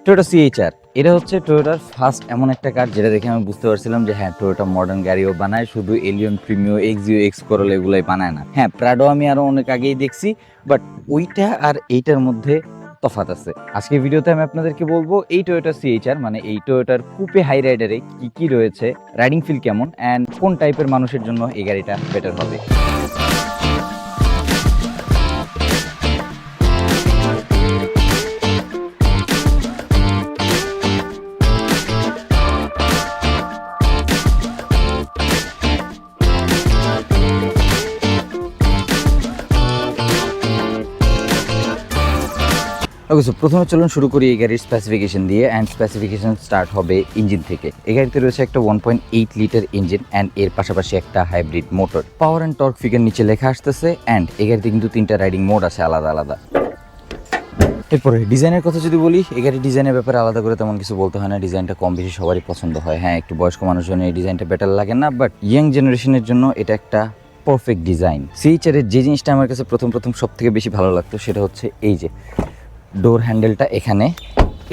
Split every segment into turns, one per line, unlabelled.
Toyota C-HR এটা হচ্ছে টয়োটার first এমন একটা কার যেটা দেখে আমি বুঝতে পারছিলাম যে হ্যাঁ টয়োটা মডার্ন গাড়িও বানায়, শুধু Allion Premio Axio X Corolla এগুলাই বানায় না। হ্যাঁ প্রাডো আমি আরো অনেক আগেই দেখছি, বাট ওইটা আর এইটার মধ্যে তফাৎ আছে। আজকে ভিডিওতে আমি আপনাদেরকে বলবো এই টয়োটা সিএইচআর মানে এই টয়োটার কুপে হাই রাইডারে কি কি রয়েছে, রাইডিং ফিল কেমন, অ্যান্ড কোন টাইপের মানুষের জন্য এই গাড়িটা বেটার হবে। ওকে, সো প্রথমে চলুন শুরু করি এই গাড়ির স্পেসিফিকেশন দিয়ে। অ্যান্ড স্পেসিফিকেশন স্টার্ট হবে ইঞ্জিন থেকে। এই গাড়িতে রয়েছে একটা 1.8 লিটার ইঞ্জিন অ্যান্ড এর পাশাপাশি একটা hybrid motor. Power and torque figure নিচে লেখা আসতেছে। অ্যান্ড এই গাড়িতে কিন্তু 3টা রাইডিং মোড আছে আলাদা আলাদা। এরপরে ডিজাইনের কথা যদি বলি, এই গাড়ির ডিজাইনের ব্যাপারে আলাদা করে তেমন কিছু বলতে হয় না। ডিজাইনটা কম বেশি সবারই পছন্দ হয়। হ্যাঁ একটু বয়স্ক মানুষজন এই ডিজাইনটা বেটার লাগে না, বাট ইয়াং জেনারেশনের জন্য এটা একটা পারফেক্ট ডিজাইন। সিএইচআরের যে জিনিসটা আমার কাছে প্রথম সব থেকে বেশি ভালো লাগতো সেটা হচ্ছে এই যে ডোর হ্যান্ডেলটা এখানে।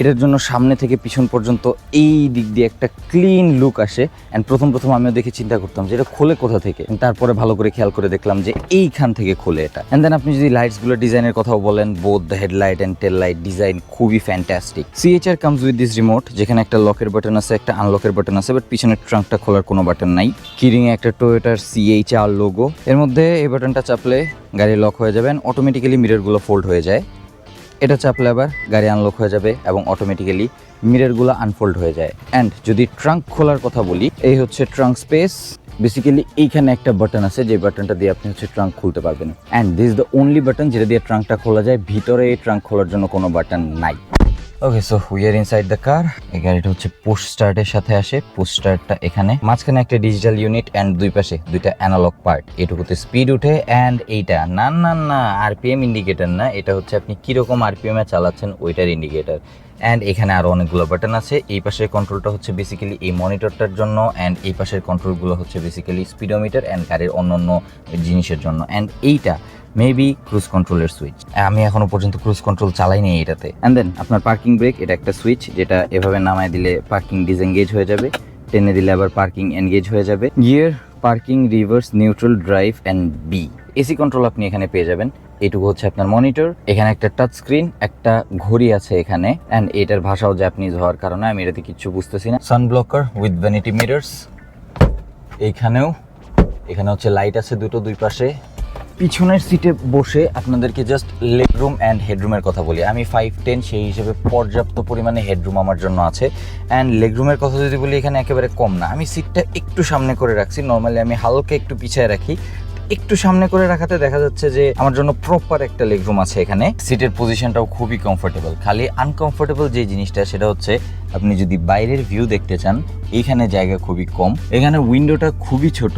এটার জন্য সামনে থেকে পিছন পর্যন্ত এই দিক দিয়ে একটা ক্লিন লুক আসে। অ্যান্ড প্রথম আমিও দেখে চিন্তা করতাম যে এটা খোলে কোথা থেকে, তারপরে ভালো করে খেয়াল করে দেখলাম যে এইখান থেকে খোলে এটা। অ্যান্ড দেন আপনি যদি লাইটসগুলো ডিজাইনের কথাও বলেন, both the headlight and tail light design খুবই fantastic. CHR comes with this remote, যেখানে একটা লকের বাটন আছে, একটা আনলকের বাটন আছে, বাট পিছনের ট্রাঙ্কটা খোলার কোনো বাটন নাই। কিরিংয়ে একটা টয়োটার সিএইচআর লোগো। এর মধ্যে এই বাটনটা চাপলে গাড়ি লক হয়ে যাবে, অটোমেটিক্যালি মিররগুলো ফোল্ড হয়ে যায়। এটা চাপলে আবার গাড়ি আনলক হয়ে যাবে এবং অটোমেটিক্যালি মিররগুলো আনফোল্ড হয়ে যায়। অ্যান্ড যদি ট্রাঙ্ক খোলার কথা বলি, এই হচ্ছে ট্রাঙ্ক স্পেস। বেসিক্যালি এইখানে একটা বাটন আছে, যে বাটনটা দিয়ে আপনি হচ্ছে ট্রাঙ্ক খুলতে পারবেন। And this is the only button যেটা দিয়ে ট্রাঙ্কটা খোলা যায়। ভিতরে এই ট্রাঙ্ক খোলার জন্য কোনো বাটন নাই। Okay, so we are inside the car. এই গাড়িটা হচ্ছে পুশ স্টার্টের সাথে আসে। পুশ স্টার্টটা এখানে, মাঝখানে একটা ডিজিটাল ইউনিট অ্যান্ড দুই পাশে দুইটা অ্যানালগ পার্ট। এটুকুতে স্পিড উঠে। অ্যান্ড এইটা না আরপিএম ইন্ডিকেটর না, এটা হচ্ছে আপনি কিরকম আরপিএম এ চালাচ্ছেন ওইটার ইন্ডিকেটর। অ্যান্ড এখানে আরো অনেকগুলো বাটন আছে। এই পাশের কন্ট্রোলটা হচ্ছে বেসিক্যালি এই মনিটরটার জন্য, অ্যান্ড এই পাশের কন্ট্রোলগুলো হচ্ছে বেসিক্যালি স্পিডোমিটার অ্যান্ড গাড়ির অন্য জিনিসের জন্য। অ্যান্ড এইটা মেবি ক্রুজ কন্ট্রোলের সুইচ। আমি এখনো পর্যন্ত ক্রুজ কন্ট্রোল চালাইনি এটাতে। অ্যান্ড দেন আপনার পার্কিং ব্রেক, এটা একটা সুইচ যেটা এভাবে নামায় দিলে পার্কিং ডিসএনগেজ হয়ে যাবে, টেনে দিলে আবার পার্কিং এনগেজ হয়ে যাবে। Gear, parking, reverse, neutral, drive and B. AC control আপনি এখানে পেয়ে যাবেন। এইটুকু হচ্ছে আপনার মনিটর। এখানে একটা টাচ স্ক্রিন, একটা ঘড়ি আছে এখানে। অ্যান্ড এটার ভাষাও জাপানিজ হওয়ার কারণে আমি এটাতে কিচ্ছু বুঝতেছি না। সানব্লকার উইথ ভ্যানিটি মিরর্স। এখানে হচ্ছে লাইট আছে দুটো দুই পাশে। পিছনের সিটে বসে আপনাদেরকে জাস্ট লেগরুম অ্যান্ড হেডরুমের কথা বলি। আমি 5'10", সেই হিসেবে পর্যাপ্ত পরিমাণে হেডরুম আমার জন্য আছে। অ্যান্ড লেগরুমের কথা যদি বলি, এখানে একেবারে কম না। আমি সিটটা একটু সামনে করে রাখছি। নর্মালি আমি হালকা একটু পিছিয়ে রাখি, একটু সামনে করে রাখাতে দেখা যাচ্ছে যে আমার জন্য প্রপার একটা লেগরুম আছে এখানে। সিটের পজিশনটাও খুবই কমফোর্টেবল। খালি আনকমফোর্টেবল যে জিনিসটা সেটা হচ্ছে আপনি যদি বাইরের ভিউ দেখতে চান, এইখানে জায়গা খুবই কম। এখানে উইন্ডোটা খুবই ছোট,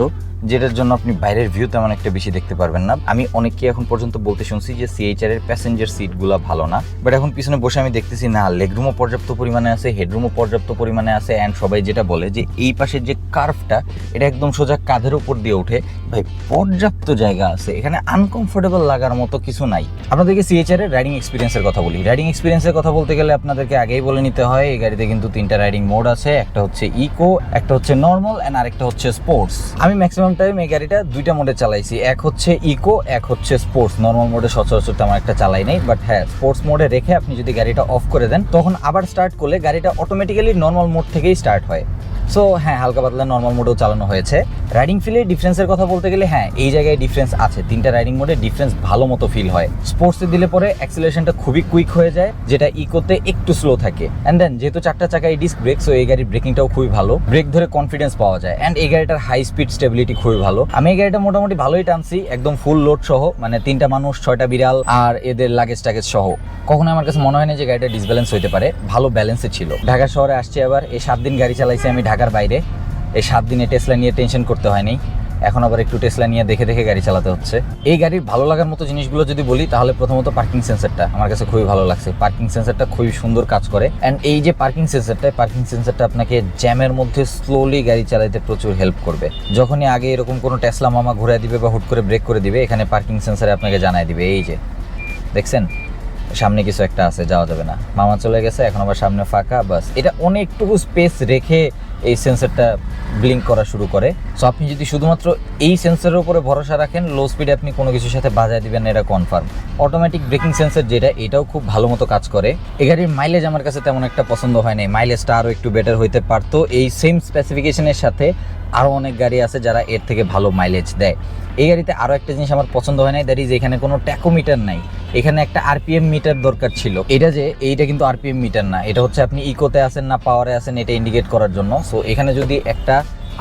যেটার জন্য আপনি বাইরের ভিউ তেমন একটা বেশি দেখতে পারবেন না। আমি অনেককে এখন পর্যন্ত বলতে শুনছি যে সিএইচআর এর প্যাসেঞ্জার সিটগুলো ভালো না, বাট এখন পিছনে বসে আমি দেখতেছি না, লেগরুমও পর্যাপ্ত পরিমাণে আছে, হেডরুমও পর্যাপ্ত পরিমাণে আছে। অ্যান্ড সবাই যেটা বলে যে এই পাশের যে কার্ভটা, এটা একদম সোজা কাঁধের উপর দিয়ে ওঠে। ভাই পর্যাপ্ত জায়গা আছে এখানে, আনকমফোর্টেবল লাগার মতো কিছু নাই। আপনাদেরকে সিএইচআর এর রাইডিং এক্সপিরিয়েন্সের কথা বলি। রাইডিং এক্সপিরিয়েন্সের কথা বলতে গেলে আপনাদেরকে আগেই বলে নিতে হয় এই গাড়িতে কিন্তু 3টা রাইডিং মোড আছে। একটা হচ্ছে ইকো, একটা হচ্ছে নর্মাল অ্যান্ড আরেকটা হচ্ছে স্পোর্টস। আমি ম্যাক্সিমাম টাইম এই গাড়িটা 2টা মোডে চালাইছি। এক হচ্ছে ইকো, এক হচ্ছে স্পোর্টস। নর্মাল মোডে সচরাচর তেমন একটা চালাই নাই, বাট হ্যাঁ স্পোর্টস মোডে রেখে আপনি যদি গাড়িটা অফ করে দেন, তখন আবার স্টার্ট করলে গাড়িটা অটোমেটিক্যালি নর্মাল মোড থেকেই স্টার্ট হয়। সো হ্যাঁ, হালকা পাতলা নর্মাল মোডেও চালানো হয়েছে। রাইডিং ফিলের ডিফারেন্সের কথা বলতে গেলে হ্যাঁ এই জায়গায় ডিফারেন্স আছে। 3টা রাইডিং মোডে ডিফারেন্স ভালো মতো ফিল হয়। স্পোর্টসে দিলে পরে অ্যাক্সিলারেশনটা খুবই কুইক হয়ে যায়, যেটা ইকোতে একটু স্লো থাকে। অ্যান্ড দেন যেহেতু 4টা চাকায় ডিস্ক ব্রেক, সো এই গাড়ির ব্রেকিংটাও খুবই ভালো, ব্রেক ধরে কনফিডেন্স পাওয়া যায়। অ্যান্ড এই গাড়িটার হাই স্পিড স্টেবিলিটি খুবই ভালো। আমি এই গাড়িটা মোটামুটি ভালোই টানছি, একদম ফুল লোড সহ, মানে 3টা মানুষ, 6টা বিড়াল আর এদের লাগেজ টাগেজ সহ। কখনো আমার কাছে মনে হয় না যে গাড়িটা ডিসব্যালেন্স হইতে পারে, ভালো ব্যালেন্সে ছিল। ঢাকা শহরে আসছি আবার, এই 7 দিন গাড়ি চালাইছি আমি ঢাকার বাইরে। এই 7 দিনে টেসলা নিয়ে টেনশন করতে হয়নি, এখন আবার একটু টেসলা নিয়ে দেখে গাড়ি চালাতে হচ্ছে। এই গাড়ির ভালো লাগার মতো জিনিসগুলো যদি বলি, তাহলে প্রথমত পার্কিং সেন্সরটা আমার কাছে খুবই ভালো লাগছে। পার্কিং সেন্সরটা খুবই সুন্দর কাজ করে। অ্যান্ড এই যে পার্কিং সেন্সরটা আপনাকে জ্যামের মধ্যে স্লোলি গাড়ি চালাতে প্রচুর হেল্প করবে। যখনই আগে এরকম কোনো টেসলা মামা ঘুরে দিবে বা হুট করে ব্রেক করে দিবে, এখানে পার্কিং সেন্সরে আপনাকে জানাই দিবে। এই যে দেখছেন, সামনে কিছু একটা আছে, যাওয়া যাবে না, মামা চলে গেছে, এখন আবার সামনে ফাঁকা, বাস এটা অনেকটুকু স্পেস রেখে এই সেন্সরটা ব্লিঙ্ক করা শুরু করে। সো আপনি যদি শুধুমাত্র এই সেন্সরের উপরে ভরসা রাখেন, লো স্পিডে আপনি কোনো কিছুর সাথে বাজায় দিবেন না, এটা কনফার্ম। অটোমেটিক ব্রেকিং সেন্সর যেটা, এটাও খুব ভালো মতো কাজ করে। এই গাড়ির মাইলেজ আমার কাছে তেমন একটা পছন্দ হয় নাই, মাইলেজটা আরও একটু বেটার হইতে পারতো। এই সেম স্পেসিফিকেশনের সাথে আরও অনেক গাড়ি আছে যারা এর থেকে ভালো মাইলেজ দেয়। এই গাড়িতে আরও একটা জিনিস আমার পছন্দ হয় নাই, দ্যাট ইজ এখানে কোনো ট্যাকোমিটার নাই, এখানে একটা আরপিএম মিটার দরকার ছিল। এইটা কিন্তু আরপিএম মিটার না, এটা হচ্ছে আপনি ইকোতে আছেন না পাওয়ারে আছেন এটা ইন্ডিকেট করার জন্য। সো এখানে যদি একটা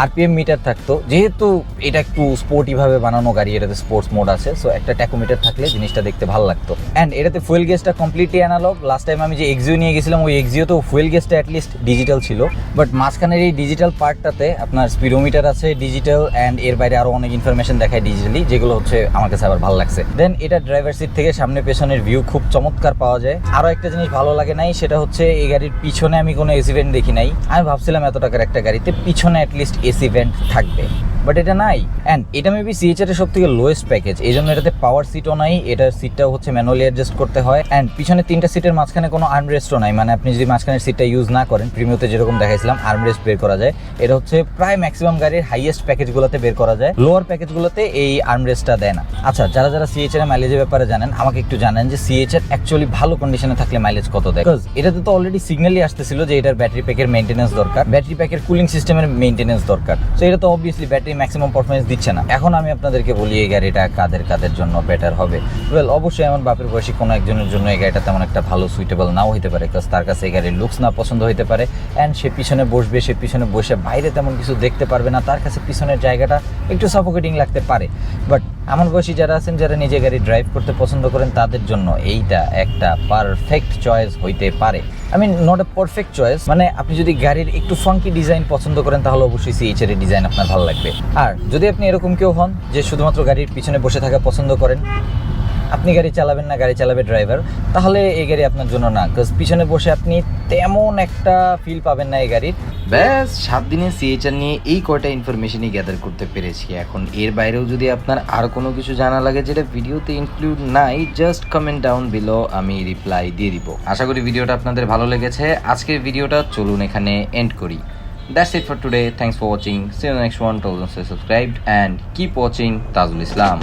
আরপিএম মিটার থাকতো, যেহেতু এটা একটু স্পোর্টিভাবে বানানো গাড়ি, এটাতে স্পোর্টস মোড আছে, সো একটা ট্যাকোমিটার থাকলে জিনিসটা দেখতে ভালো লাগতো। অ্যান্ড এটাতে ফুয়েল গেজটা কমপ্লিটলি অ্যানালগ। লাস্ট টাইম আমি যে এক্সিও নিয়ে গেছিলাম, ওই এক্সিওতেও ফুয়েল গেজটা অ্যাটলিস্ট ডিজিটাল ছিল, বাট মাঝখানের এই ডিজিটাল পার্টটাতে আপনার স্পিডোমিটার আছে ডিজিটাল, অ্যান্ড এর বাইরে আরও অনেক ইনফরমেশন দেখায় ডিজিটালি, যেগুলো হচ্ছে আমার কাছে আবার ভালো লাগছে। দেন এটা ড্রাইভার সিট থেকে সামনে পেছনের ভিউ খুব চমৎকার পাওয়া যায়। আরও একটা জিনিস ভালো লাগে নাই, সেটা হচ্ছে এই গাড়ির পিছনে আমি কোনো এসি ভেন্ট দেখি নাই। আমি ভাবছিলাম এত টাকার একটা গাড়িতে পিছনে অ্যাটলিস্ট এসি ভেন্ট থাকবে, বাট এটা নাই। অ্যান্ড এটা মেবি সিএচআর এর সব থেকে লোয়েস্ট প্যাকেজ, এই জন্য এটাতে পাওয়ার সিটও নাই, এটার সিটটাও হচ্ছে ম্যানুয়ালি অ্যাডজাস্ট করতে হয়। অ্যান্ড পিছনে 3টা সিটের মাঝখানে কোনো আর্মরেস্টও নাই, মানে আপনি যদি মাঝখানের সিটটা ইউজ না করেন, প্রিমিয়তে যেরকম দেখাইছিলাম আর্মরেস্ট বের করা যায়, এটা হচ্ছে প্রায় ম্যাক্সিমাম গাড়ির হাইয়েস্ট প্যাকেজগুলোতে বের করা যায়, লোয়ার প্যাকেজগুলোতে এই আর্মরেস্টটা দেয় না। আচ্ছা, যারা যারা সিএচআর এর মাইলেজের ব্যাপারে জানেন আমাকে একটু জানেন যে সিএচআর অ্যাকচুয়ালি ভালো কন্ডিশনে থাকলে মাইলেজ কত দেয়। বিকজ এটাতে তো অলরেডি সিগন্যালই আসতেছিল যে এটার ব্যাটারি প্যাকের মেইনটেনেন্স দরকার, ব্যাটারি প্যাকের কুলিং সিস্টেমের মেইনটেনেন্স দরকার। সো এটা তো অবভিয়াসলি ব্যাটারি ম্যাক্সিমাম পারফরমেন্স দিচ্ছে না। এখন আমি আপনাদেরকে বলি এই গাড়িটা কাদের জন্য বেটার হবে। ওয়েল, অবশ্যই আমার বাপের বয়সী কোনো একজনের জন্য এই গাড়িটা তেমন একটা ভালো সুইটেবল নাও হতে পারে, বিকজ তার কাছে এই গাড়ির লুকস না পছন্দ হতে পারে, অ্যান্ড সে পিছনে বসবে, সে পিছনে বসে বাইরে তেমন কিছু দেখতে পারবে না, তার কাছে পিছনের জায়গাটা একটু সাফোকেটিং লাগতে পারে। বাট আমার বয়সী যারা আছেন, যারা নিজে গাড়ি ড্রাইভ করতে পছন্দ করেন, তাদের জন্য এইটা একটা পারফেক্ট চয়েস হইতে পারে। I mean not a perfect choice, মানে আপনি যদি গাড়ির একটু ফাঙ্কি ডিজাইন পছন্দ করেন তাহলে অবশ্যই সিএচআর এর ডিজাইন আপনার ভালো লাগবে। আর যদি আপনি এরকম কেউ হন যে শুধুমাত্র গাড়ির পিছনে বসে থাকা পছন্দ করেন, আপনি গাড়ি চালাবেন না, গাড়ি চালাবে ড্রাইভার, তাহলে এই গাড়ি আপনার জন্য না, বিকজ পিছনে বসে আপনি তেমন একটা ফিল পাবেন না এই গাড়ির। ব্যাস 7 দিনে সিএচআর নিয়ে এই কয়টা ইনফরমেশনই গ্যাদার করতে পেরেছি। এখন এর বাইরেও যদি আপনার আর কোনো কিছু জানা লাগে যেটা ভিডিওতে ইনক্লুড নাই, জাস্ট কমেন্ট ডাউন বিলো, আমি রিপ্লাই দিয়ে দিব। আশা করি ভিডিওটা আপনাদের ভালো লেগেছে। আজকের ভিডিওটা চলুন এখানে এন্ড করি। That's it for today. Thanks for watching. See you in the next one. Till then, stay subscribed and keep watching Tajul Islam.